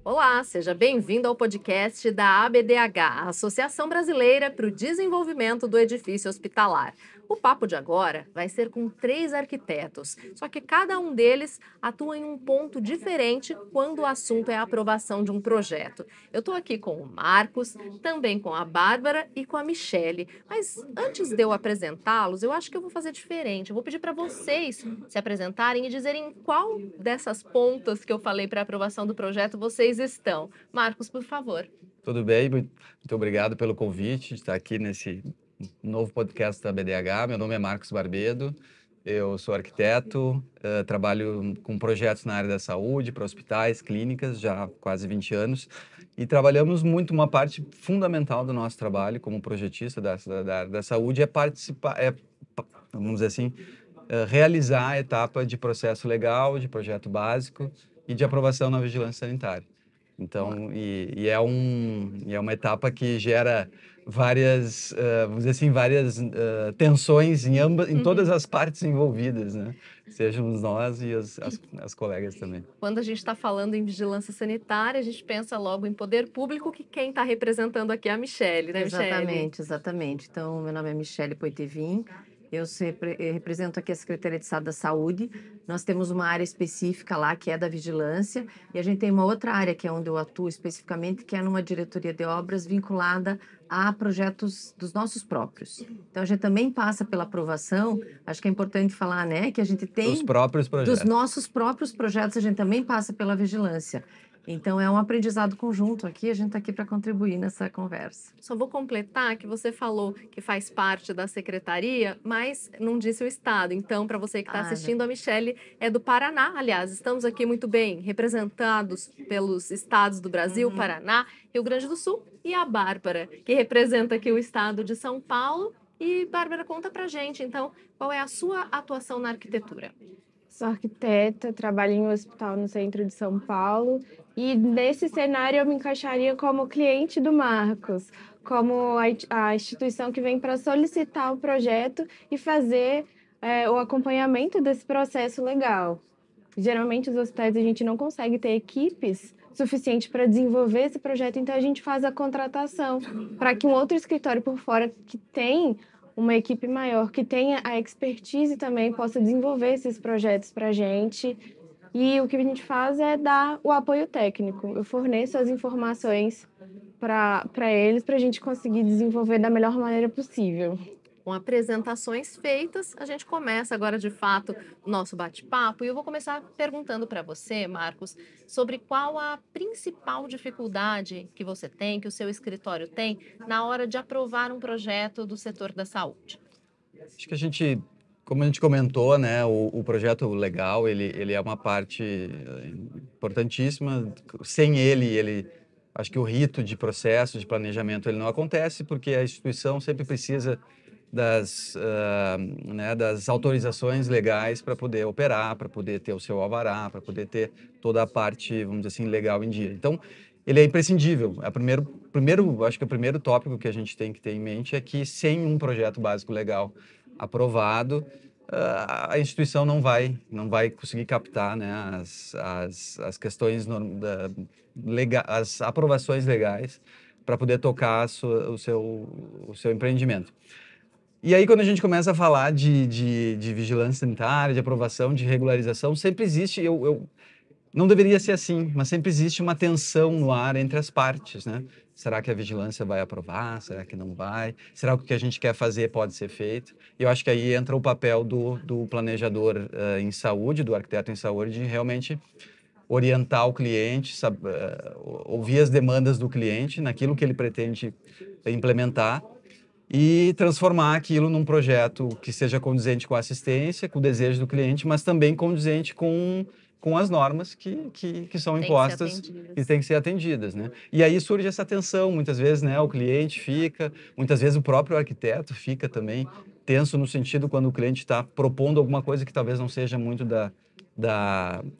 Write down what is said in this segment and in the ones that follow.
Olá, seja bem-vindo ao podcast da ABDH, a Associação Brasileira para o Desenvolvimento do Edifício Hospitalar. O papo de agora vai ser com 3 arquitetos, só que cada um deles atua em um ponto diferente quando o assunto é a aprovação de um projeto. Eu estou aqui com o Marcos, também com a Bárbara e com a Michele, mas antes de eu apresentá-los, eu acho que eu vou fazer diferente. Eu vou pedir para vocês se apresentarem e dizerem em qual dessas pontas que eu falei para a aprovação do projeto vocês estão. Marcos, por favor. Tudo bem, muito obrigado pelo convite de estar aqui nesse novo podcast da BDH. Meu nome é Marcos Barbedo, eu sou arquiteto, trabalho com projetos na área da saúde, para hospitais, clínicas, já há quase 20 anos, e trabalhamos muito, uma parte fundamental do nosso trabalho como projetista da área da saúde é participar, vamos dizer assim, realizar a etapa de processo legal, de projeto básico e de aprovação na vigilância sanitária. Então, é uma etapa que gera várias, vamos dizer assim, várias tensões em todas as partes envolvidas, né? Sejamos nós e as colegas também. Quando a gente está falando em vigilância sanitária, a gente pensa logo em poder público, que quem está representando aqui é a Michele, né, Michele? Exatamente. Então, meu nome é Michele Poitevin. Eu represento aqui a Secretaria de Estado da Saúde. Nós temos uma área específica lá, que é da vigilância, e a gente tem uma outra área, que é onde eu atuo especificamente, que é numa diretoria de obras vinculada a projetos dos nossos próprios. Então, a gente também passa pela aprovação. Acho que é importante falar, né, que a gente tem... Dos próprios projetos. Dos nossos próprios projetos, a gente também passa pela vigilância. Então, é um aprendizado conjunto aqui, a gente está aqui para contribuir nessa conversa. Só vou completar que você falou que faz parte da secretaria, mas não disse o estado. Então, para você que está assistindo, a Michele é do Paraná. Aliás, estamos aqui muito bem representados pelos estados do Brasil, Paraná, Rio Grande do Sul, e a Bárbara, que representa aqui o estado de São Paulo. E, Bárbara, conta pra gente, então, qual é a sua atuação na arquitetura? Sou arquiteta, trabalho em um hospital no centro de São Paulo e nesse cenário eu me encaixaria como cliente do Marcos, como a instituição que vem para solicitar o projeto e fazer o acompanhamento desse processo legal. Geralmente os hospitais a gente não consegue ter equipes suficientes para desenvolver esse projeto, então a gente faz a contratação para que um outro escritório por fora que tem uma equipe maior, que tenha a expertise também, possa desenvolver esses projetos para a gente. E o que a gente faz é dar o apoio técnico. Eu forneço as informações para eles, para a gente conseguir desenvolver da melhor maneira possível. Com apresentações feitas, a gente começa agora, de fato, o nosso bate-papo. E eu vou começar perguntando para você, Marcos, sobre qual a principal dificuldade que você tem, que o seu escritório tem, na hora de aprovar um projeto do setor da saúde. Acho que como a gente comentou, né, o projeto legal, ele é uma parte importantíssima. Sem ele, acho que o rito de processo, de planejamento, ele não acontece, porque a instituição sempre precisa das autorizações legais para poder operar, para poder ter o seu alvará, para poder ter toda a parte, vamos dizer assim, legal em dia. Então, ele é imprescindível. Acho que o primeiro tópico que a gente tem que ter em mente é que sem um projeto básico legal aprovado, a instituição não vai conseguir captar, né, as questões as aprovações legais para poder tocar o seu empreendimento. E aí, quando a gente começa a falar de vigilância sanitária, de aprovação, de regularização, sempre existe, não deveria ser assim, mas sempre existe uma tensão no ar entre as partes, né? Será que a vigilância vai aprovar? Será que não vai? Será que o que a gente quer fazer pode ser feito? E eu acho que aí entra o papel do planejador em saúde, do arquiteto em saúde, de realmente orientar o cliente, ouvir as demandas do cliente naquilo que ele pretende implementar, e transformar aquilo num projeto que seja condizente com a assistência, com o desejo do cliente, mas também condizente com as normas que são impostas e têm que ser atendidas, né? E aí surge essa tensão, muitas vezes, né, o cliente fica, muitas vezes o próprio arquiteto fica também tenso no sentido quando o cliente está propondo alguma coisa que talvez não seja muito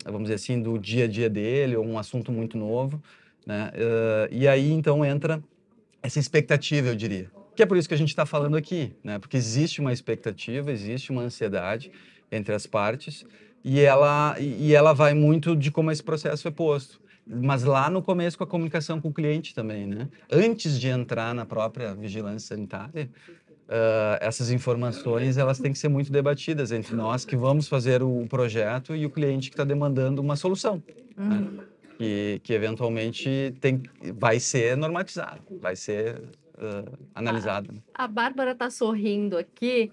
vamos dizer assim, do dia a dia dele, ou um assunto muito novo. né? E aí, então, entra essa expectativa, eu diria. Que é por isso que a gente está falando aqui, né? Porque existe uma expectativa, existe uma ansiedade entre as partes e ela vai muito de como esse processo é posto. Mas lá no começo com a comunicação com o cliente também, né? Antes de entrar na própria vigilância sanitária, essas informações elas têm que ser muito debatidas entre nós que vamos fazer o projeto e o cliente que está demandando uma solução, né? Que eventualmente vai ser normatizado, vai ser analisado. Né? A Bárbara está sorrindo aqui.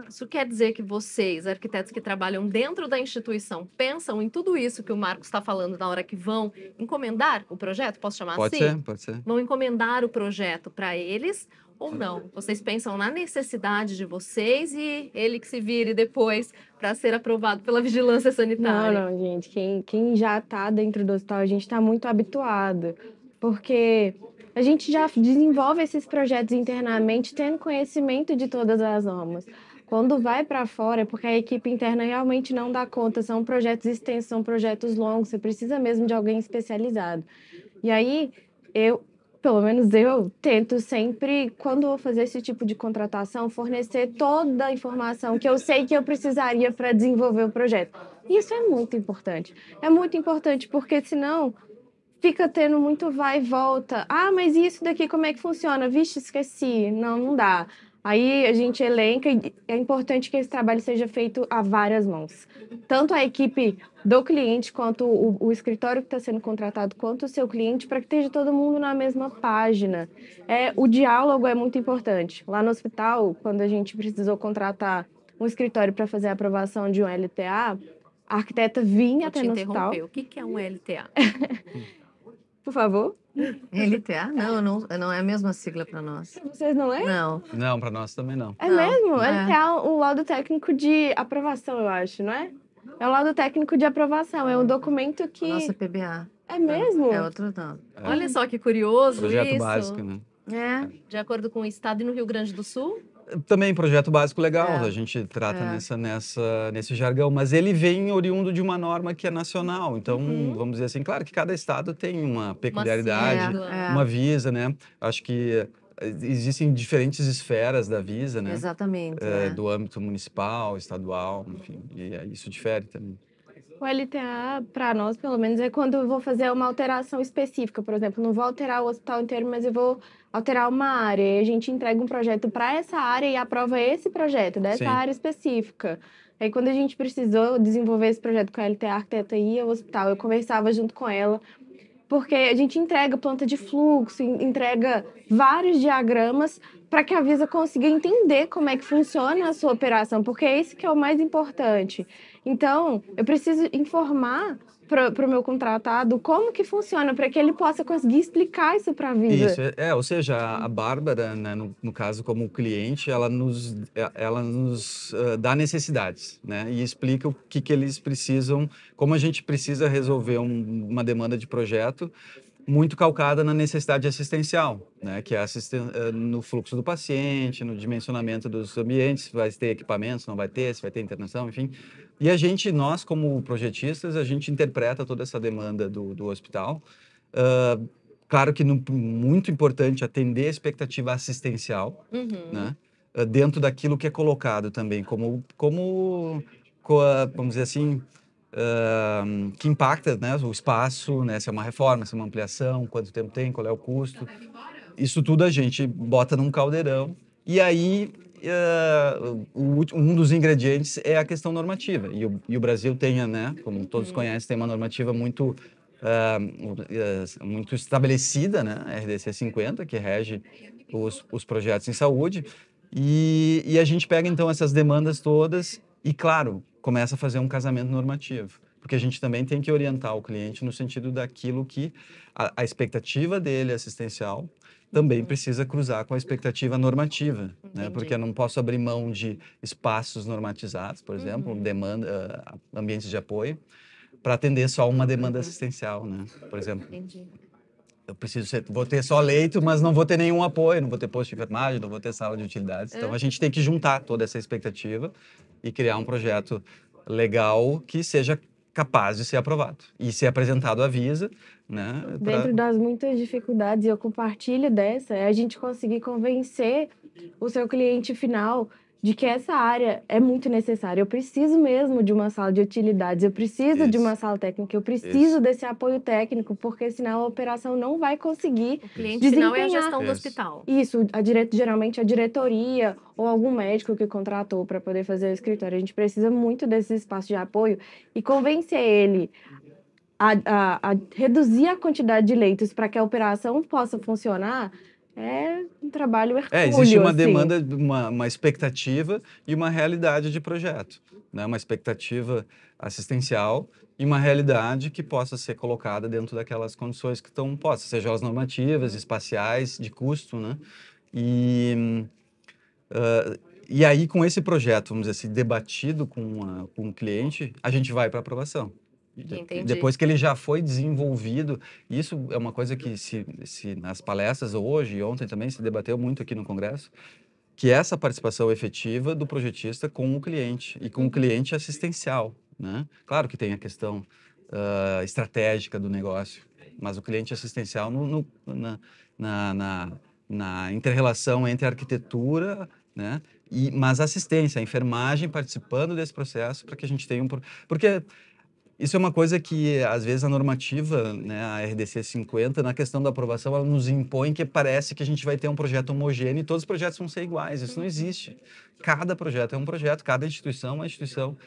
Isso quer dizer que vocês, arquitetos que trabalham dentro da instituição, pensam em tudo isso que o Marcos está falando na hora que vão encomendar o projeto? Posso chamar assim? Pode ser. Vão encomendar o projeto para eles ou não? Vocês pensam na necessidade de vocês e ele que se vire depois para ser aprovado pela vigilância sanitária? Não, gente. Quem já está dentro do hospital, a gente está muito habituado. Porque a gente já desenvolve esses projetos internamente tendo conhecimento de todas as normas. Quando vai para fora, é porque a equipe interna realmente não dá conta. São projetos extensos, são projetos longos. Você precisa mesmo de alguém especializado. E aí, pelo menos eu tento sempre, quando vou fazer esse tipo de contratação, fornecer toda a informação que eu sei que eu precisaria para desenvolver o projeto. Isso é muito importante. É muito importante porque senão fica tendo muito vai e volta. Ah, mas e isso daqui como é que funciona? Vixe, esqueci. Não dá. Aí a gente elenca e é importante que esse trabalho seja feito a várias mãos. Tanto a equipe do cliente, quanto o escritório que está sendo contratado, quanto o seu cliente, para que esteja todo mundo na mesma página. O diálogo é muito importante. Lá no hospital, quando a gente precisou contratar um escritório para fazer a aprovação de um LTA, a arquiteta vinha até no hospital. O que é um LTA? Por favor. LTA? Não é a mesma sigla para nós. Vocês não é? Não, para nós também não. É mesmo? LTA é um laudo técnico de aprovação, eu acho, não é? É um laudo técnico de aprovação, é um documento que... Nossa PBA. É mesmo? É outro não. Olha só que curioso Projeto isso. básico, né? De acordo com o Estado e no Rio Grande do Sul? Também projeto básico legal, a gente trata nesse jargão, mas ele vem oriundo de uma norma que é nacional, então vamos dizer assim, claro que cada estado tem uma peculiaridade, uma visa, né? Acho que existem diferentes esferas da visa, né? Exatamente. Do âmbito municipal, estadual, enfim, e isso difere também. O LTA, para nós, pelo menos, é quando eu vou fazer uma alteração específica. Por exemplo, não vou alterar o hospital inteiro, mas eu vou alterar uma área. E a gente entrega um projeto para essa área e aprova esse projeto, dessa área específica. Aí, quando a gente precisou desenvolver esse projeto com a LTA, a arquiteta ia ao hospital, eu conversava junto com ela, porque a gente entrega planta de fluxo, entrega vários diagramas para que a Visa consiga entender como é que funciona a sua operação, porque é isso que é o mais importante. Então, eu preciso informar para o meu contratado como que funciona, para que ele possa conseguir explicar isso para a Visa. Isso, ou seja, a Bárbara, né, no caso como cliente, ela nos dá necessidades, né, e explica o que eles precisam, como a gente precisa resolver uma demanda de projeto muito calcada na necessidade assistencial, né, que é no fluxo do paciente, no dimensionamento dos ambientes, se vai ter equipamentos, não vai ter, se vai ter internação, enfim. E nós como projetistas, a gente interpreta toda essa demanda do hospital. Claro que muito importante atender a expectativa assistencial, né, dentro daquilo que é colocado também, vamos dizer assim, que impacta, né, o espaço, né, se é uma reforma, se é uma ampliação, quanto tempo tem, qual é o custo. Isso tudo a gente bota num caldeirão e aí um dos ingredientes é a questão normativa. E o Brasil tem, né, como todos conhecem, tem uma normativa muito estabelecida, né, RDC 50, que rege os projetos em saúde. E a gente pega, então, essas demandas todas e, claro, começa a fazer um casamento normativo. Porque a gente também tem que orientar o cliente no sentido daquilo que a expectativa dele assistencial também precisa cruzar com a expectativa normativa, né? Porque eu não posso abrir mão de espaços normatizados, por exemplo, ambientes de apoio, para atender só uma demanda assistencial, né? Por exemplo. Vou ter só leito, mas não vou ter nenhum apoio, não vou ter posto de enfermagem, não vou ter sala de utilidades. Então, a gente tem que juntar toda essa expectativa e criar um projeto legal que seja capaz de ser aprovado e ser apresentado à Visa, né? Dentro das muitas dificuldades, eu compartilho dessa, é a gente conseguir convencer o seu cliente final de que essa área é muito necessária. Eu preciso mesmo de uma sala de utilidades, eu preciso de uma Isso, sala técnica, eu preciso isso, desse apoio técnico, porque senão a operação não vai conseguir O cliente final é a desempenhar gestão do isso. hospital. isso, geralmente a diretoria ou algum médico que contratou para poder fazer o escritório. A gente precisa muito desse espaço de apoio e convencer ele a reduzir a quantidade de leitos para que a operação possa funcionar é um trabalho Existe hercúleo, uma assim. demanda, uma expectativa e uma realidade de projeto, né? Uma expectativa assistencial e uma realidade que possa ser colocada dentro daquelas condições que estão postas, sejam elas normativas, espaciais, de custo, né? E, e aí, com esse projeto, vamos dizer assim, debatido com o cliente, a gente vai para aprovação. Entendi. Depois que ele já foi desenvolvido, isso é uma coisa que se nas palestras hoje e ontem também se debateu muito aqui no Congresso, que é essa participação efetiva do projetista com o cliente e com o cliente assistencial, né? Claro que tem a questão estratégica do negócio, mas o cliente assistencial na inter-relação entre a arquitetura, né? Mas a assistência, a enfermagem participando desse processo para que a gente tenha porque isso é uma coisa que, às vezes, a normativa, né, a RDC 50, na questão da aprovação, ela nos impõe que parece que a gente vai ter um projeto homogêneo e todos os projetos vão ser iguais. Isso não existe. Cada projeto é um projeto, cada instituição é uma instituição.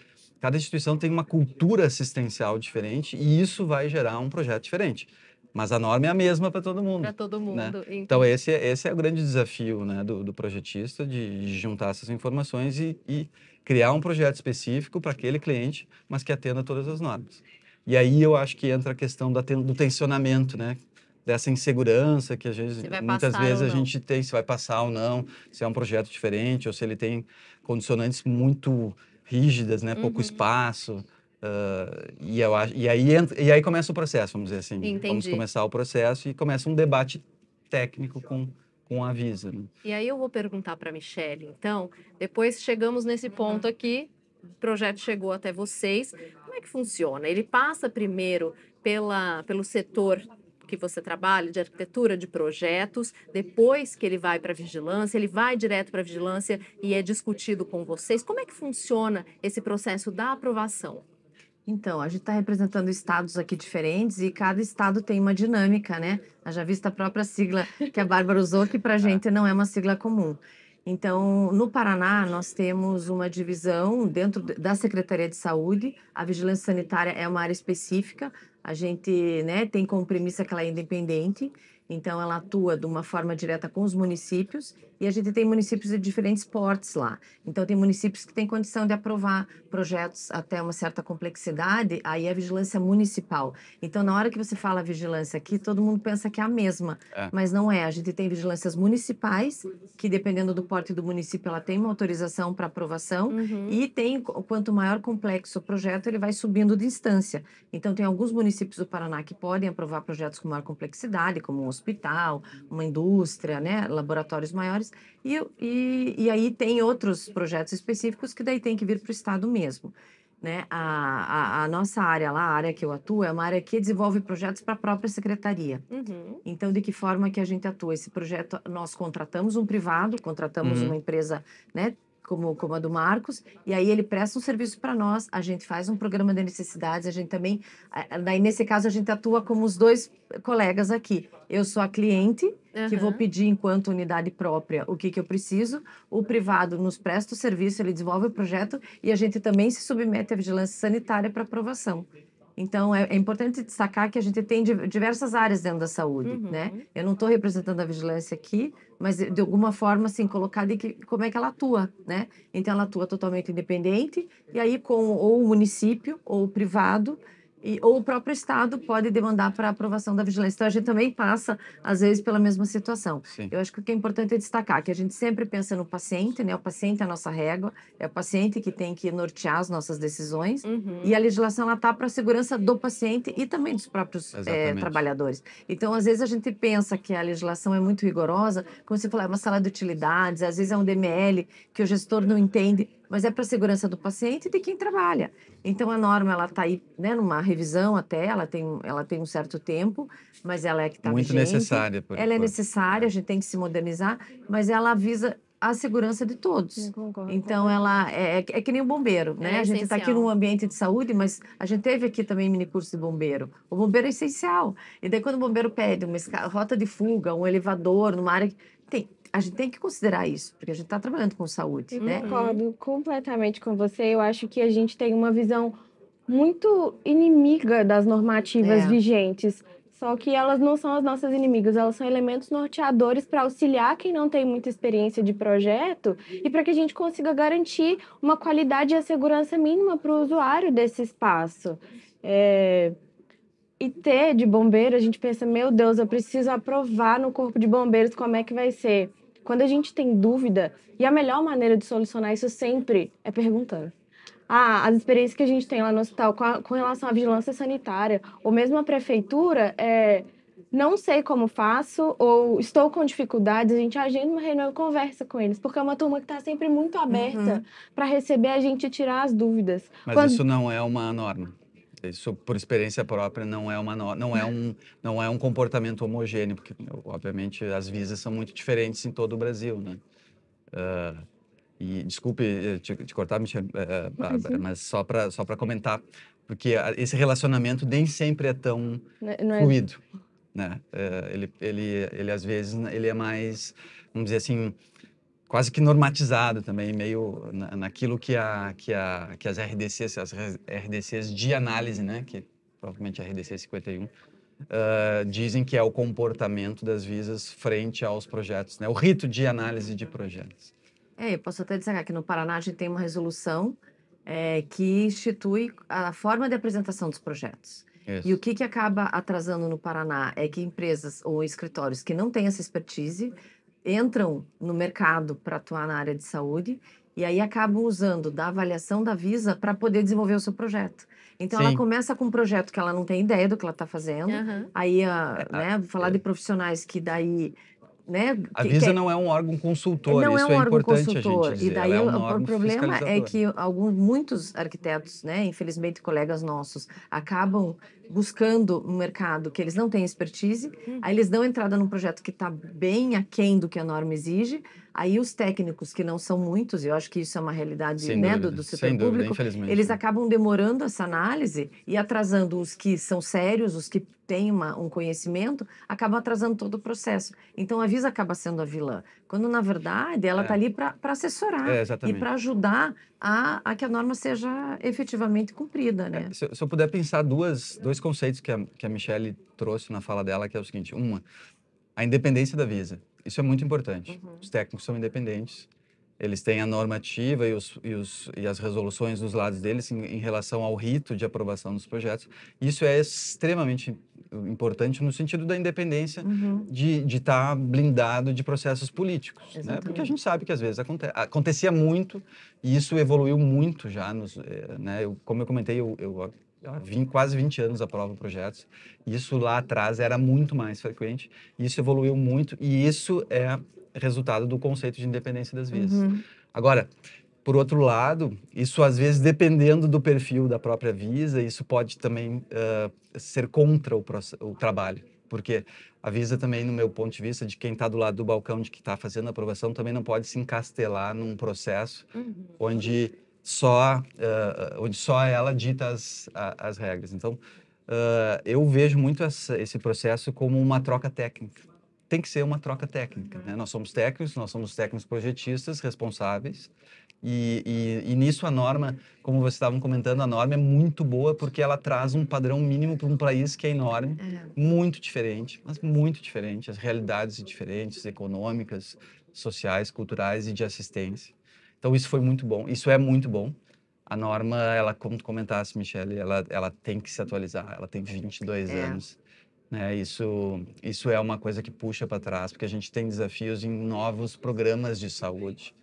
Cada instituição tem uma cultura assistencial diferente e isso vai gerar um projeto diferente. Mas a norma é a mesma para todo mundo, Para todo né? mundo. Então, esse é o grande desafio, né, do projetista, de juntar essas informações e criar um projeto específico para aquele cliente, mas que atenda todas as normas. E aí eu acho que entra a questão do tensionamento, né? Dessa insegurança que Se vai muitas passar vezes ou a não. gente tem, se vai passar ou não, se é um projeto diferente, ou se ele tem condicionantes muito rígidas, né? Pouco espaço. E aí começa o processo, vamos dizer assim. Vamos Entendi. começar o processo e começa um debate técnico com a Visa, né? E aí eu vou perguntar para a Michelle, então, depois chegamos nesse ponto aqui, o projeto chegou até vocês, como é que funciona? Ele passa primeiro pelo setor que você trabalha, de arquitetura de projetos, depois que ele vai para a vigilância, ele vai direto para a vigilância e é discutido com vocês. Como é que funciona esse processo da aprovação? Então, a gente está representando estados aqui diferentes e cada estado tem uma dinâmica, né? Haja vista a própria sigla que a Bárbara usou, que para a gente não é uma sigla comum. Então, no Paraná, nós temos uma divisão dentro da Secretaria de Saúde. A vigilância sanitária é uma área específica. A gente, né, tem como premissa que ela é independente. Então, ela atua de uma forma direta com os municípios e a gente tem municípios de diferentes portes lá. Então, tem municípios que têm condição de aprovar projetos até uma certa complexidade, aí é vigilância municipal. Então, na hora que você fala vigilância aqui, todo mundo pensa que é a mesma, mas não é. A gente tem vigilâncias municipais, que dependendo do porte do município, ela tem uma autorização para aprovação, e tem, quanto maior complexo o projeto, ele vai subindo de instância. Então, tem alguns municípios do Paraná que podem aprovar projetos com maior complexidade, como um hospital, uma indústria, né, laboratórios maiores, e aí tem outros projetos específicos que daí tem que vir para o Estado mesmo. Né? A nossa área lá, a área que eu atuo, é uma área que desenvolve projetos para a própria secretaria. Então, de que forma que a gente atua? Esse projeto, nós contratamos um privado, contratamos uma empresa, né, como a do Marcos, e aí ele presta um serviço para nós, a gente faz um programa de necessidades, a gente também, daí nesse caso a gente atua como os dois colegas aqui. Eu sou a cliente, que vou pedir enquanto unidade própria o que eu preciso, o privado nos presta o serviço, ele desenvolve o projeto e a gente também se submete à vigilância sanitária para aprovação. Então, é importante destacar que a gente tem diversas áreas dentro da saúde, né? Eu não estou representando a vigilância aqui, mas de alguma forma, assim, colocar como é que ela atua, né? Então, ela atua totalmente independente, e aí com ou o município, ou o privado, ou o próprio Estado pode demandar para aprovação da vigilância. Então, a gente também passa, às vezes, pela mesma situação. Sim. Eu acho que o que é importante é destacar que a gente sempre pensa no paciente, né? O paciente é a nossa régua, é o paciente que tem que nortear as nossas decisões, e a legislação está para a segurança do paciente e também dos próprios trabalhadores. Então, às vezes, a gente pensa que a legislação é muito rigorosa, como você falou, é uma sala de utilidades, às vezes é um DML que o gestor não entende, mas é para a segurança do paciente e de quem trabalha. Então, a norma, ela está aí, né, numa revisão até, ela tem um certo tempo, mas ela é que está Muito vigente. necessária, por Ela é enquanto. necessária, a gente tem que se modernizar, mas ela visa a segurança de todos. Eu concordo Então, ela é que nem o bombeiro, né? É A gente está aqui essencial. num ambiente de saúde, mas a gente teve aqui também mini curso de bombeiro. O bombeiro é essencial. E daí, quando o bombeiro pede uma rota de fuga, um elevador, numa área... a gente tem que considerar isso, porque a gente está trabalhando com saúde, Eu né? concordo completamente com você. Eu acho que a gente tem uma visão muito inimiga das normativas É. vigentes. Só que elas não são as nossas inimigas, elas são elementos norteadores para auxiliar quem não tem muita experiência de projeto e para que a gente consiga garantir uma qualidade e a segurança mínima para o usuário desse espaço. E ter de bombeiro, a gente pensa, meu Deus, eu preciso aprovar no corpo de bombeiros como é que vai ser. Quando a gente tem dúvida, e a melhor maneira de solucionar isso sempre é perguntando. As experiências que a gente tem lá no hospital com relação à vigilância sanitária, ou mesmo a prefeitura, não sei como faço, ou estou com dificuldades, a gente agenda uma reunião e conversa com eles, porque é uma turma que está sempre muito aberta para receber a gente e tirar as dúvidas. Mas isso não é uma norma. Isso, por experiência própria, não é uma norma, não é um comportamento homogêneo, porque, obviamente, as visas são muito diferentes em todo o Brasil, né? E desculpe te cortar, Michelle, Bárbara, mas só para comentar, porque esse relacionamento nem sempre é tão Não é- fluido, né? Ele às vezes ele é mais, vamos dizer assim, quase que normatizado também, meio naquilo que as RDCs de análise, né? Que provavelmente a RDC 51 dizem que é o comportamento das visas frente aos projetos, né? O rito de análise de projetos. Eu posso até dizer que no Paraná a gente tem uma resolução que institui a forma de apresentação dos projetos. Isso. E o que acaba atrasando no Paraná é que empresas ou escritórios que não têm essa expertise entram no mercado para atuar na área de saúde e aí acabam usando da avaliação da Visa para poder desenvolver o seu projeto. Então, ela Sim. começa com um projeto que ela não tem ideia do que ela está fazendo. Aham. Aí, falar de profissionais que daí... Né, A Visa não é um órgão consultor, não isso é um órgão importante consultor. a gente dizer. E daí Ela é um o órgão problema é fiscalizador. que muitos arquitetos, né, infelizmente colegas nossos, acabam buscando um mercado que eles não têm expertise, aí eles dão entrada num projeto que está bem aquém do que a norma exige, aí os técnicos, que não são muitos, e eu acho que isso é uma realidade, Sem né, dúvida, do setor sem dúvida, público, infelizmente, eles né? acabam demorando essa análise e atrasando os que são sérios, os que têm um conhecimento, acabam atrasando todo o processo. Então, a Visa acaba sendo a vilã, quando, na verdade, ela está ali para assessorar e exatamente. para ajudar a que a norma seja efetivamente cumprida, né? Se eu puder pensar dois conceitos que a Michelle trouxe na fala dela, que é o seguinte: uma, a independência da Visa. Isso é muito importante. Os técnicos são independentes, eles têm a normativa e as resoluções dos lados deles em relação ao rito de aprovação dos projetos. Isso é extremamente importante no sentido da independência de estar blindado de processos políticos, né? Porque a gente sabe que às vezes acontecia muito e isso evoluiu muito já, né? Como eu comentei, eu vim quase 20 anos aprovo projetos. Isso lá atrás era muito mais frequente. Isso evoluiu muito e isso é resultado do conceito de independência das visas. Agora, por outro lado, isso às vezes, dependendo do perfil da própria Visa, isso pode também ser contra o trabalho. Porque a Visa também, no meu ponto de vista, de quem está do lado do balcão, de quem está fazendo a aprovação, também não pode se encastelar num processo onde só ela dita as regras. Então, eu vejo muito esse processo como uma troca técnica. Tem que ser uma troca técnica, né? Nós somos técnicos projetistas responsáveis e nisso a norma, como vocês estavam comentando, a norma é muito boa porque ela traz um padrão mínimo para um país que é enorme, muito diferente, mas muito diferente, as realidades diferentes, econômicas, sociais, culturais e de assistência. Então isso foi muito bom, isso é muito bom. A norma, ela, como tu comentasse, Michelle, ela tem que se atualizar, ela tem 22 anos. Né? Isso é uma coisa que puxa para trás, porque a gente tem desafios em novos programas de saúde.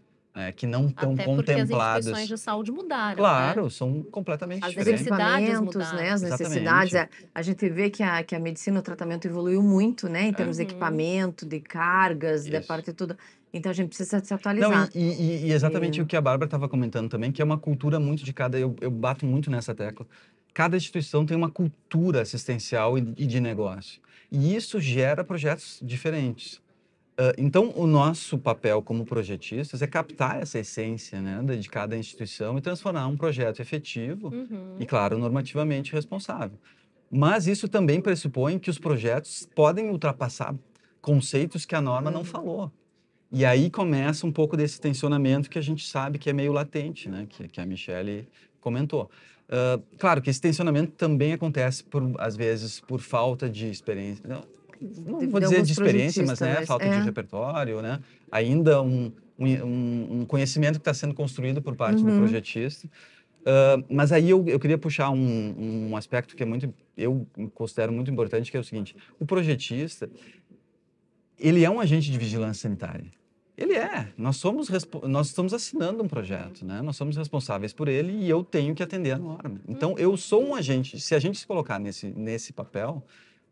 que não estão Até porque as contemplados. instituições de saúde mudaram, né? Claro, são completamente As Os diferentes. necessidades equipamentos, mudaram. né, as necessidades. Exatamente. A gente vê que a medicina, o tratamento evoluiu muito, né, em termos de Uhum. equipamento, de cargas, de Isso. parte de tudo. Então a gente precisa se Não, atualizar. e exatamente o que a Bárbara estava comentando também, que é uma cultura muito de cada. Eu bato muito nessa tecla. Cada instituição tem uma cultura assistencial e de negócio. E isso gera projetos diferentes. Então, o nosso papel como projetistas é captar essa essência, né, de cada instituição e transformar um projeto efetivo e, claro, normativamente responsável. Mas isso também pressupõe que os projetos podem ultrapassar conceitos que a norma não falou. E aí começa um pouco desse tensionamento que a gente sabe que é meio latente, né, que a Michele comentou. Claro que esse tensionamento também acontece, às vezes, por falta de experiência. Não vou De dizer alguns de experiência, mas projetistas, falta de repertório, né? Ainda um conhecimento que está sendo construído por parte do projetista. Mas aí eu queria puxar um aspecto que eu considero muito importante, que é o seguinte: o projetista, ele é um agente de vigilância sanitária. Ele é. Nós estamos assinando um projeto, né? Nós somos responsáveis por ele e eu tenho que atender a norma. Então, eu sou um agente. Se a gente se colocar nesse papel,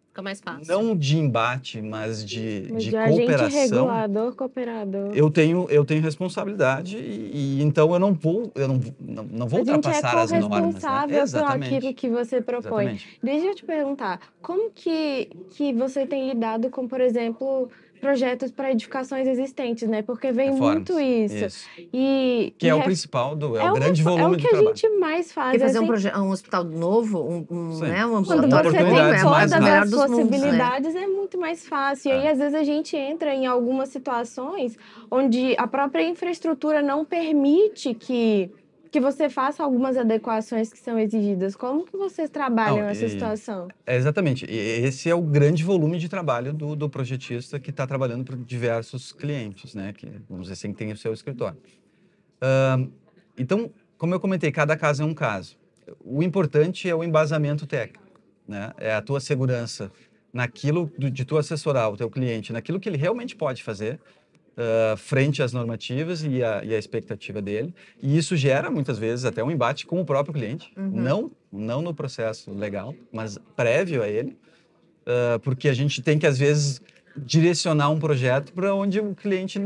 Fica mais fácil. não de embate, mas de Mas de cooperação, agente regulador, cooperador. eu tenho responsabilidade e então eu não vou A gente é ultrapassar as normas, né? corresponsável por Exatamente. aquilo que você propõe. Exatamente. Deixa eu te perguntar, como que você tem lidado com, por exemplo, projetos para edificações existentes, né? Porque vem Reformas. muito isso. Que é o principal, é o grande é volume o de que a trabalho. gente mais faz. Quer fazer assim, um hospital novo, Sim. né, uma Quando Uma você tem oportunidade mais todas rápida. melhor as dos mundos, né? possibilidades, é muito mais fácil. E aí, às vezes, a gente entra em algumas situações onde a própria infraestrutura não permite que você faça algumas adequações que são exigidas. Como que vocês trabalham Não, essa situação? Exatamente. E esse é o grande volume de trabalho do projetista que está trabalhando para diversos clientes, né? Que, vamos dizer assim, tem o seu escritório. Então, como eu comentei, cada caso é um caso. O importante é o embasamento técnico, né? É a tua segurança naquilo de tu assessorar o teu cliente, naquilo que ele realmente pode fazer, frente às normativas e à expectativa dele. E isso gera, muitas vezes, até um embate com o próprio cliente, não no processo legal, mas prévio a ele, porque a gente tem que, às vezes, direcionar um projeto para onde o cliente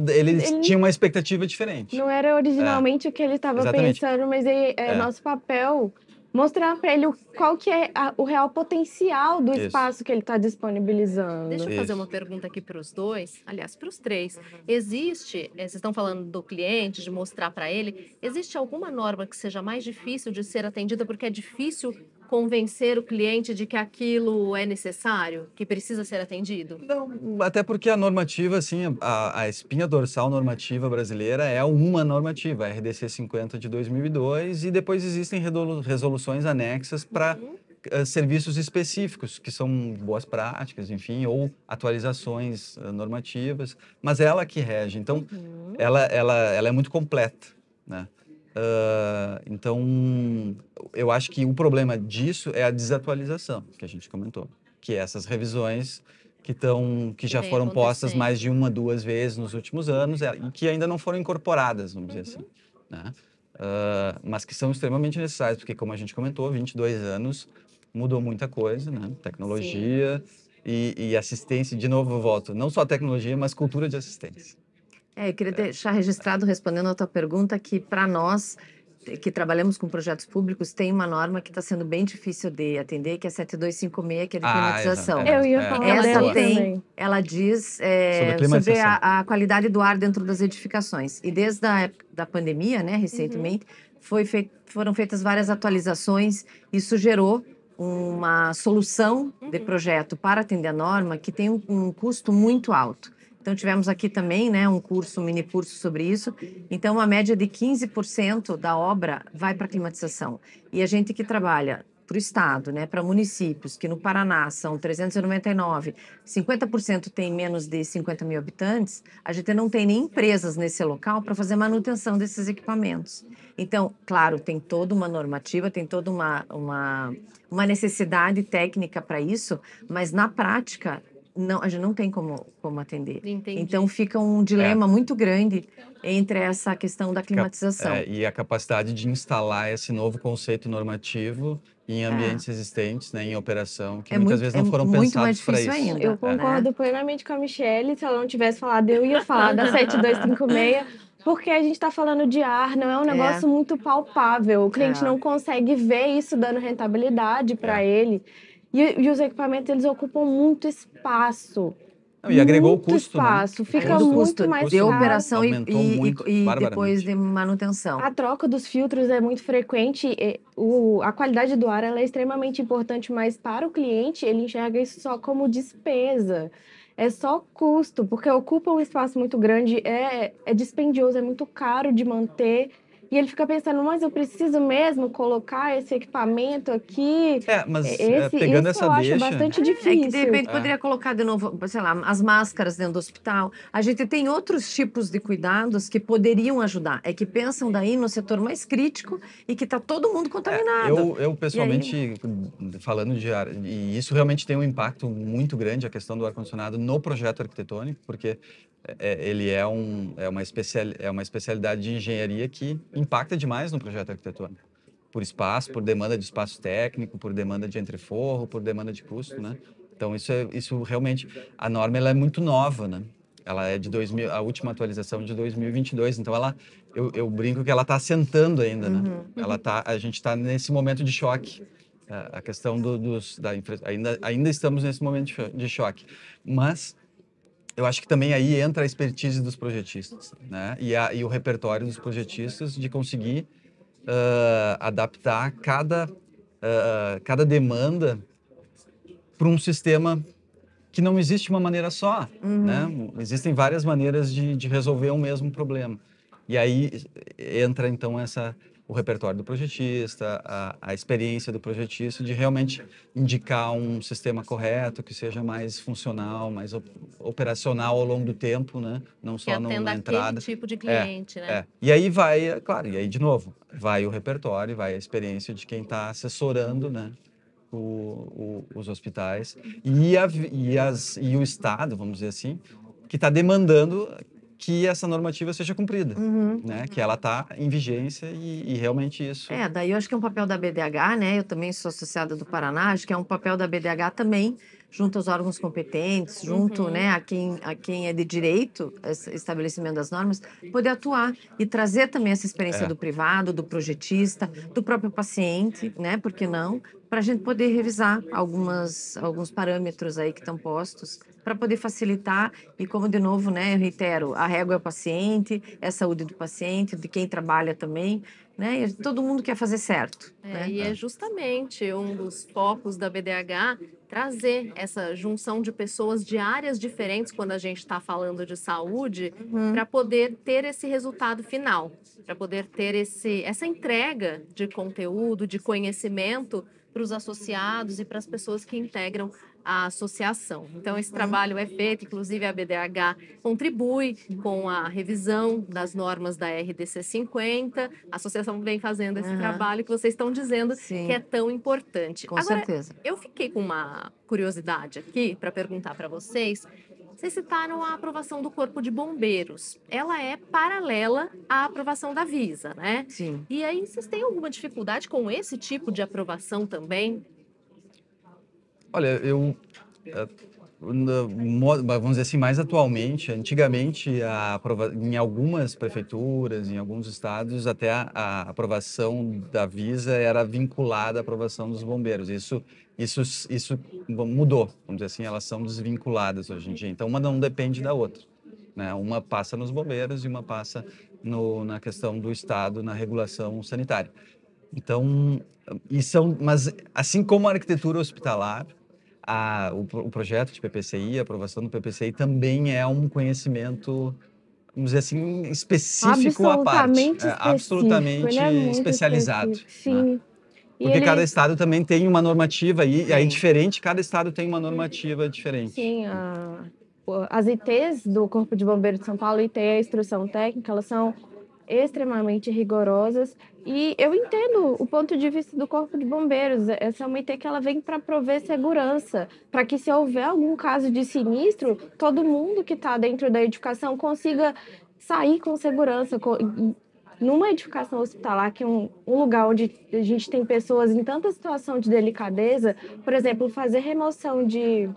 ele tinha uma expectativa diferente. Não era originalmente o que ele estava Exatamente. pensando, mas é nosso papel mostrar para ele qual que é o real potencial do Isso. espaço que ele está disponibilizando. Deixa eu fazer Isso. uma pergunta aqui para os dois, aliás, para os três. Existe, vocês estão falando do cliente, de mostrar para ele, existe alguma norma que seja mais difícil de ser atendida porque é difícil convencer o cliente de que aquilo é necessário, que precisa ser atendido? Não, até porque a normativa, assim, a espinha dorsal normativa brasileira é uma normativa, a RDC 50 de 2002, e depois existem resoluções anexas para serviços específicos, que são boas práticas, enfim, ou atualizações normativas, mas é ela que rege. Então, ela é muito completa, né? Então, eu acho que o problema disso é a desatualização, que a gente comentou, que é essas revisões que já vem foram postas acontecendo. mais de uma, duas vezes nos últimos anos e que ainda não foram incorporadas, vamos dizer assim, né? Mas que são extremamente necessárias, porque, como a gente comentou, 22 anos mudou muita coisa, né? Tecnologia e assistência, de novo eu volto, não só tecnologia, mas cultura de assistência. Eu queria deixar registrado, respondendo a tua pergunta, que para nós, que trabalhamos com projetos públicos, tem uma norma que está sendo bem difícil de atender, que é 7256, que é de climatização. Eu ia falar Essa dela também. ela diz Sobre sobre climatização. a qualidade do ar dentro das edificações. E desde a época da pandemia, né, recentemente, foram feitas várias atualizações. Isso gerou uma solução de projeto para atender a norma que tem um custo muito alto. Então, tivemos aqui também, né, um mini curso sobre isso. Então, uma média de 15% da obra vai para a climatização. E a gente que trabalha para o Estado, né, para municípios, que no Paraná são 399, 50% tem menos de 50 mil habitantes, a gente não tem nem empresas nesse local para fazer manutenção desses equipamentos. Então, claro, tem toda uma normativa, tem toda uma necessidade técnica para isso, mas na prática, a gente não tem como atender. Entendi. Então fica um dilema muito grande entre essa questão da climatização. E a capacidade de instalar esse novo conceito normativo em ambientes existentes, né, em operação, que muitas vezes não foram muito mais pensados para isso. difícil ainda. Eu concordo plenamente com a Michelle. Se ela não tivesse falado, eu ia falar da 7256, porque a gente está falando de ar, não é um negócio muito palpável. O cliente não consegue ver isso dando rentabilidade para ele. E os equipamentos, eles ocupam muito espaço. E agregou o custo, espaço, né? fica muito mais de caro. operação muito, e depois de manutenção. A troca dos filtros é muito frequente. A qualidade do ar ela é extremamente importante, mas para o cliente, ele enxerga isso só como despesa. É só custo, porque ocupa um espaço muito grande, é dispendioso, é muito caro de manter. E ele fica pensando, mas eu preciso mesmo colocar esse equipamento aqui? Mas isso pegando essa eu deixa... acho bastante difícil. Que de repente poderia colocar de novo, sei lá, as máscaras dentro do hospital. A gente tem outros tipos de cuidados que poderiam ajudar. É que pensam daí no setor mais crítico e que está todo mundo contaminado. Eu pessoalmente, falando de ar, e isso realmente tem um impacto muito grande, a questão do ar-condicionado no projeto arquitetônico, porque ele é uma especialidade de engenharia que impacta demais no projeto arquitetônico. Por espaço, por demanda de espaço técnico, por demanda de entreforro, por demanda de custo, né? Então, isso realmente... A norma ela é muito nova, né? Ela é de 2000, a última atualização de 2022, então eu brinco que ela está assentando ainda, né? A gente está nesse momento de choque. A questão ainda estamos nesse momento de choque. Mas eu acho que também aí entra a expertise dos projetistas, né? E o repertório dos projetistas de conseguir adaptar cada demanda para um sistema que não existe uma maneira só, né? Existem várias maneiras de resolver um mesmo problema. E aí entra, então, o repertório do projetista, a experiência do projetista de realmente indicar um sistema correto, que seja mais funcional, mais operacional ao longo do tempo, né? Não só na entrada. Aquele tipo de cliente, né? E aí vai, claro, e aí de novo, vai o repertório, vai a experiência de quem está assessorando, né? Os hospitais e o Estado, vamos dizer assim, que está demandando que essa normativa seja cumprida, né? Que ela está em vigência e realmente isso... Daí eu acho que é um papel da BDH, né? Eu também sou associada do Paraná, acho que é um papel da BDH também, junto aos órgãos competentes, junto, né, a quem é de direito, esse estabelecimento das normas, poder atuar e trazer também essa experiência do privado, do projetista, do próprio paciente, né? Por que não? Para a gente poder revisar alguns parâmetros aí que estão postos, para poder facilitar e como, de novo, né, eu reitero, a régua é o paciente, é a saúde do paciente, de quem trabalha também, né? E todo mundo quer fazer certo. Né? E é justamente um dos focos da BDH trazer essa junção de pessoas de áreas diferentes quando a gente está falando de saúde, para poder ter esse resultado final, para poder ter essa entrega de conteúdo, de conhecimento para os associados e para as pessoas que integram a associação. Então, esse trabalho é feito, inclusive a BDH contribui com a revisão das normas da RDC 50. A associação vem fazendo esse trabalho que vocês estão dizendo que é tão importante. Com certeza. Eu fiquei com uma curiosidade aqui para perguntar para vocês. Vocês citaram a aprovação do Corpo de Bombeiros. Ela é paralela à aprovação da Visa, né? Sim. E aí, vocês têm alguma dificuldade com esse tipo de aprovação também? Olha, vamos dizer assim, mais atualmente, antigamente, em algumas prefeituras, em alguns estados, até a aprovação da Visa era vinculada à aprovação dos bombeiros. Isso mudou, vamos dizer assim, elas são desvinculadas hoje em dia. Então, uma não depende da outra, né? Uma passa nos bombeiros e uma passa na questão do Estado, na regulação sanitária. Então, mas assim como a arquitetura hospitalar, o projeto de PPCI, a aprovação do PPCI também é um conhecimento, vamos dizer assim, específico à parte. Absolutamente especializado. Sim. Né? Porque cada estado também tem uma normativa e aí diferente, cada estado tem uma normativa diferente. Sim, as ITs do Corpo de Bombeiros de São Paulo, IT e a Instrução Técnica, elas são extremamente rigorosas. E eu entendo o ponto de vista do Corpo de Bombeiros. Essa é uma IT que ela vem para prover segurança, para que se houver algum caso de sinistro, todo mundo que está dentro da edificação consiga sair com segurança. Numa edificação hospitalar, que é um lugar onde a gente tem pessoas em tanta situação de delicadeza, por exemplo, fazer remoção de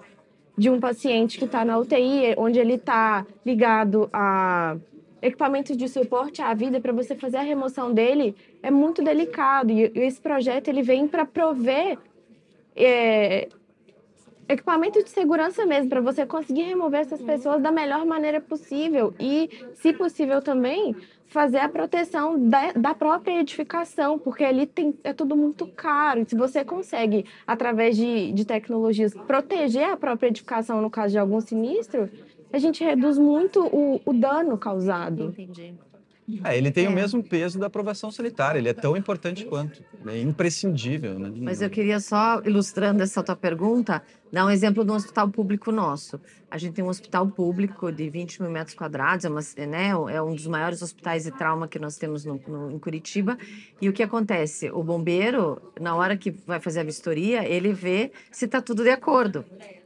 um paciente que está na UTI, onde ele está ligado a equipamentos de suporte à vida, para você fazer a remoção dele, é muito delicado. E esse projeto ele vem para prover equipamento de segurança mesmo, para você conseguir remover essas pessoas da melhor maneira possível e, se possível também, fazer a proteção da própria edificação, porque ali é tudo muito caro. E se você consegue, através de tecnologias, proteger a própria edificação no caso de algum sinistro, a gente reduz muito o dano causado. Entendi. Ele tem o mesmo peso da aprovação sanitária, ele é tão importante quanto, é imprescindível, né? Mas eu queria só, ilustrando essa tua pergunta, dar um exemplo de um hospital público nosso. A gente tem um hospital público de 20 mil metros quadrados, é um dos maiores hospitais de trauma que nós temos em Curitiba. E o que acontece? O bombeiro, na hora que vai fazer a vistoria, ele vê se está tudo de acordo.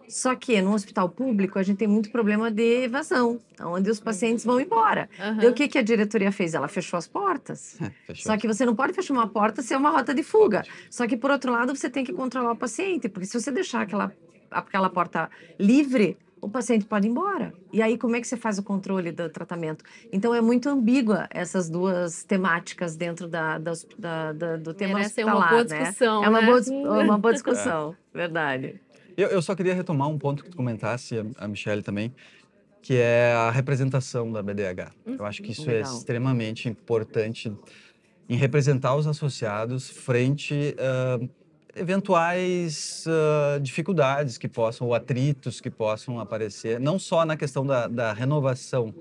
Só que no hospital público a gente tem muito problema de evasão, onde os pacientes vão embora. E o que a diretoria fez? Ela fechou as portas. Fechou. Só que você não pode fechar uma porta se é uma rota de fuga. Só que, por outro lado, você tem que controlar o paciente, porque se você deixar aquela porta livre, o paciente pode ir embora. E aí, como é que você faz o controle do tratamento? Então, é muito ambígua essas duas temáticas dentro do tema Merece hospitalar, uma boa né? discussão, É uma né? uma boa discussão, verdade. Eu só queria retomar um ponto que tu comentasse, a Michelle também, que é a representação da BDH. Eu acho que isso é Legal. extremamente importante em representar os associados frente a eventuais dificuldades que possam, ou atritos que possam aparecer, não só na questão da renovação,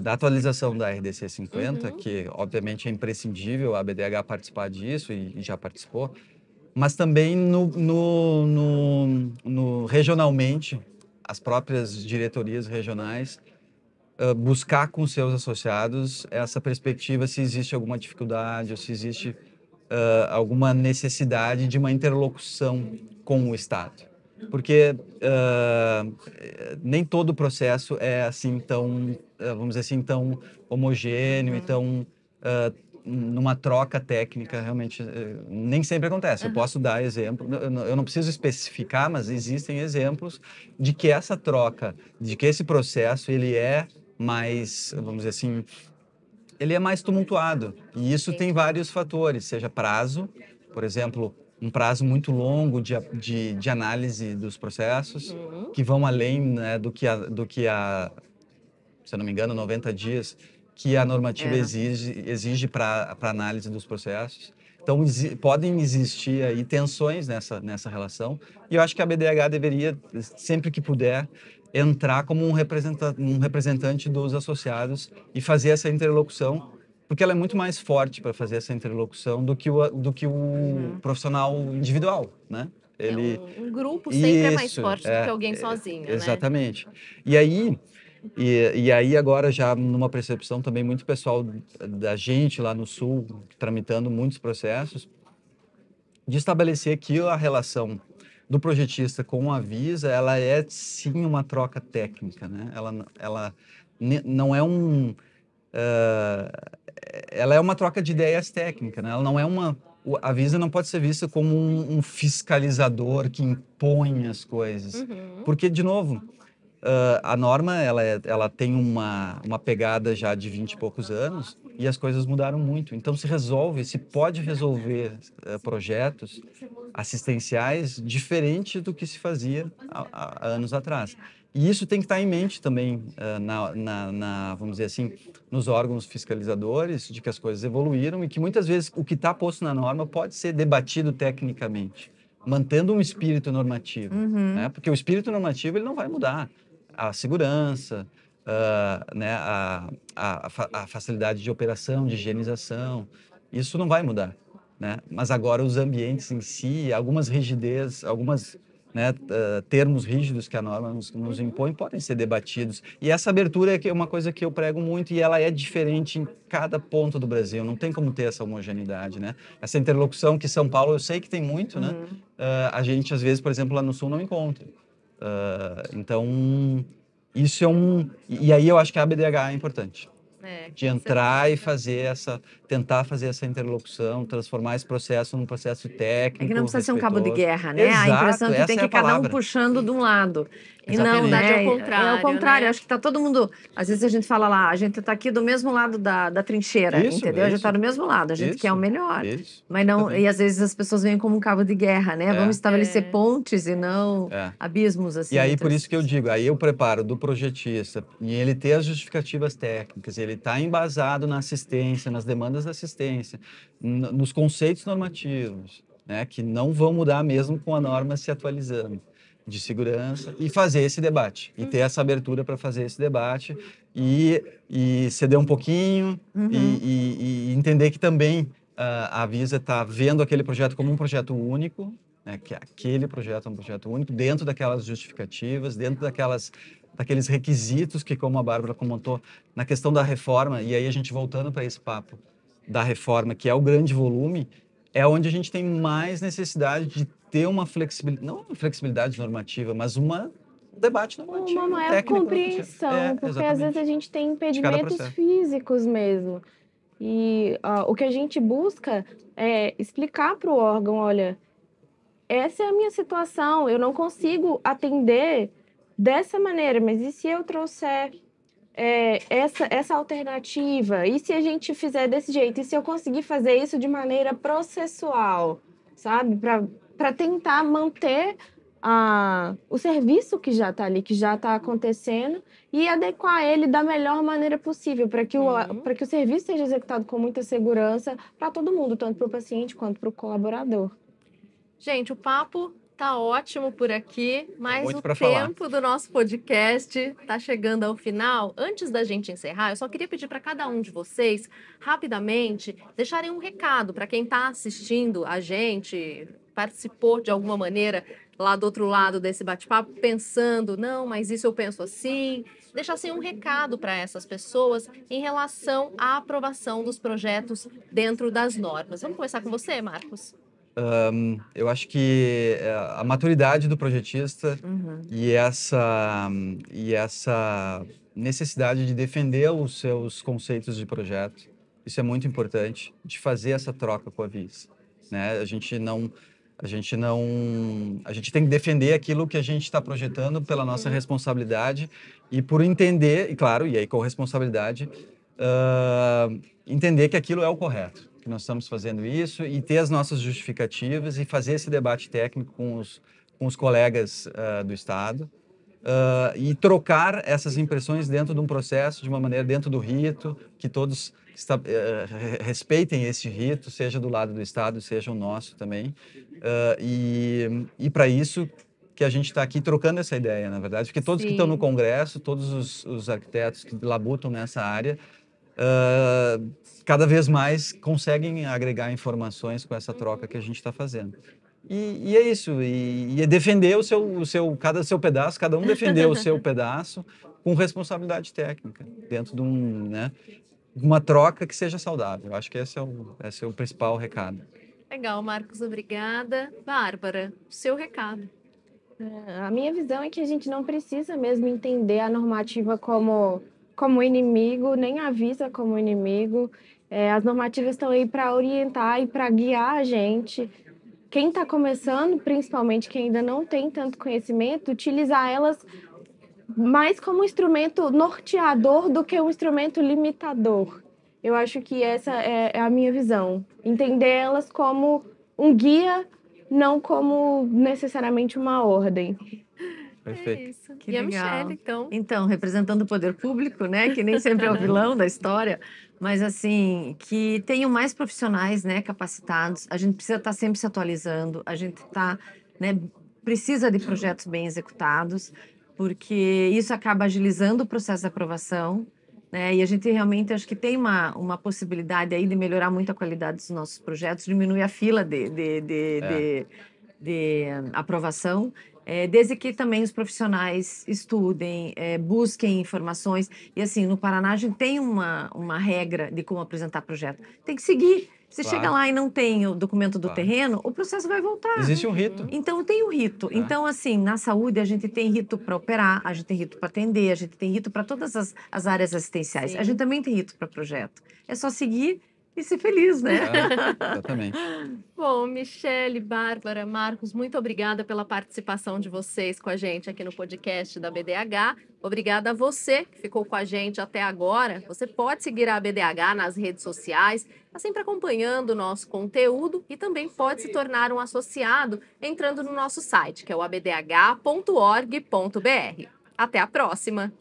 da atualização da RDC 50, que obviamente é imprescindível a BDH participar disso e já participou, mas também regionalmente, as próprias diretorias regionais buscar com seus associados essa perspectiva se existe alguma dificuldade ou se existe alguma necessidade de uma interlocução com o Estado. Porque nem todo o processo é assim tão, vamos dizer assim, tão homogêneo e tão numa troca técnica, realmente, nem sempre acontece. Eu posso dar exemplo, eu não preciso especificar, mas existem exemplos de que essa troca, de que esse processo, ele é mais, vamos dizer assim, ele é mais tumultuado. E isso tem vários fatores, seja prazo, por exemplo, um prazo muito longo de análise dos processos, que vão além, né, do que se eu não me engano, 90 dias, que a normativa exige para análise dos processos. Então, podem existir aí tensões nessa relação, e eu acho que a BDH deveria, sempre que puder, entrar como um representante dos associados e fazer essa interlocução, porque ela é muito mais forte para fazer essa interlocução do que o profissional individual, né? Um grupo sempre é mais forte do que alguém sozinho, né? Exatamente. E aí agora já numa percepção também muito pessoal da gente lá no Sul, tramitando muitos processos, de estabelecer que a relação do projetista com a Visa, ela é sim uma troca técnica, né? Ela não é ela é uma troca de ideias técnicas, né? Ela não é a Visa não pode ser vista como um fiscalizador que impõe as coisas, porque, de novo, a norma ela tem uma pegada já de 20 e poucos anos e as coisas mudaram muito. Então se pode resolver projetos assistenciais diferente do que se fazia há anos atrás. E isso tem que estar em mente também, vamos dizer assim, nos órgãos fiscalizadores, de que as coisas evoluíram e que muitas vezes o que está posto na norma pode ser debatido tecnicamente, mantendo um espírito normativo, né? Porque o espírito normativo ele não vai mudar. A segurança, né, a facilidade de operação, de higienização, isso não vai mudar, né? Mas agora os ambientes em si, algumas rigidez, algumas né, termos rígidos que a norma nos impõe podem ser debatidos. E essa abertura é uma coisa que eu prego muito e ela é diferente em cada ponto do Brasil. Não tem como ter essa homogeneidade, né? Essa interlocução que São Paulo eu sei que tem muito, né? A gente às vezes, por exemplo, lá no Sul não encontra. Então, isso é E aí eu acho que a ABDH é importante. De entrar e tentar fazer essa interlocução, transformar esse processo num processo técnico, É que não precisa ser um cabo de respeitoso. guerra, né? Exato, A impressão é que essa tem é que a cada um palavra. puxando de um lado. E não, Exatamente. Na verdade, né? é o contrário, É o contrário. né? Acho que tá todo mundo. Às vezes a gente fala lá, a gente tá aqui do mesmo lado da trincheira, Isso, entendeu? A gente isso. tá do mesmo lado, a gente quer o melhor. Isso, Mas não. exatamente. E às vezes as pessoas veem como um cabo de guerra, né? Vamos estabelecer É. pontes e não abismos, assim. E aí, entre por isso que eu digo, aí eu preparo do projetista, e ele ter as justificativas técnicas, ele está embasado na assistência, nas demandas da assistência, nos conceitos normativos, né, que não vão mudar mesmo com a norma se atualizando, de segurança, e fazer esse debate, e ter essa abertura para fazer esse debate, e ceder um pouquinho, e entender que também a Visa está vendo aquele projeto como um projeto único, né, que aquele projeto é um projeto único, dentro daquelas justificativas, dentro daqueles requisitos que, como a Bárbara comentou, na questão da reforma, e aí a gente voltando para esse papo da reforma, que é o grande volume, é onde a gente tem mais necessidade de ter uma flexibilidade, não uma flexibilidade normativa, mas um debate normativo, Uma maior técnico normativo. compreensão, porque às vezes a gente tem De cada impedimentos processo. físicos mesmo. E o que a gente busca é explicar para o órgão, olha, essa é a minha situação, eu não consigo atender dessa maneira, mas e se eu trouxer essa alternativa? E se a gente fizer desse jeito? E se eu conseguir fazer isso de maneira processual, sabe? Para tentar manter o serviço que já está ali, que já está acontecendo, e adequar ele da melhor maneira possível, para que o serviço seja executado com muita segurança para todo mundo, tanto para o paciente quanto para o colaborador. Gente, o papo tá ótimo por aqui, mas Muito o pra falar. tempo do nosso podcast tá chegando ao final. Antes da gente encerrar, eu só queria pedir para cada um de vocês, rapidamente, deixarem um recado para quem está assistindo a gente, participou de alguma maneira lá do outro lado desse bate-papo, pensando, não, mas isso eu penso assim. Deixassem um recado para essas pessoas em relação à aprovação dos projetos dentro das normas. Vamos começar com você, Marcos? Eu acho que a maturidade do projetista e essa necessidade de defender os seus conceitos de projeto, isso é muito importante, de fazer essa troca com a Visa, né? A gente tem que defender aquilo que a gente está projetando pela nossa responsabilidade e por entender, e claro, e aí com responsabilidade, entender que aquilo é o correto, que nós estamos fazendo isso e ter as nossas justificativas e fazer esse debate técnico com os colegas do Estado e trocar essas impressões dentro de um processo, de uma maneira dentro do rito, que todos respeitem esse rito, seja do lado do Estado, seja o nosso também. E para isso que a gente está aqui trocando essa ideia, na verdade, porque todos que estão no Congresso, todos os arquitetos que labutam nessa área, cada vez mais conseguem agregar informações com essa troca que a gente está fazendo. E é isso, e é defender cada seu pedaço, cada um defender o seu pedaço com responsabilidade técnica, dentro de uma troca que seja saudável. Eu acho que esse é o principal recado. Legal, Marcos, obrigada. Bárbara, seu recado. A minha visão é que a gente não precisa mesmo entender a normativa como inimigo, nem a Visa como inimigo. As normativas estão aí para orientar e para guiar a gente. Quem está começando, principalmente quem ainda não tem tanto conhecimento, utilizar elas mais como um instrumento norteador do que um instrumento limitador. Eu acho que essa é a minha visão. Entender elas como um guia, não como necessariamente uma ordem. Perfeito. É isso. Que e a legal. Michelle, então? Então, representando o poder público, né, que nem sempre é o vilão da história, mas assim, que tenham mais profissionais, né, capacitados. A gente precisa estar sempre se atualizando, a gente precisa de projetos bem executados, porque isso acaba agilizando o processo de aprovação, né, e a gente realmente acho que tem uma possibilidade aí de melhorar muito a qualidade dos nossos projetos, diminuir a fila de aprovação. desde que também os profissionais estudem, busquem informações. E assim, no Paraná a gente tem uma regra de como apresentar projeto. Tem que seguir. Se Claro. chega lá e não tem o documento do Claro. terreno, o processo vai voltar. Existe um rito. Então, tem o rito. Então, assim, na saúde, a gente tem rito para operar, a gente tem rito para atender, a gente tem rito para todas as áreas assistenciais. Sim. A gente também tem rito para projeto. É só seguir e ser feliz, né? Exatamente. Bom, Michele, Bárbara, Marcos, muito obrigada pela participação de vocês com a gente aqui no podcast da BDH. Obrigada a você que ficou com a gente até agora. Você pode seguir a BDH nas redes sociais, está sempre acompanhando o nosso conteúdo e também pode se tornar um associado entrando no nosso site, que é o abdh.org.br. Até a próxima!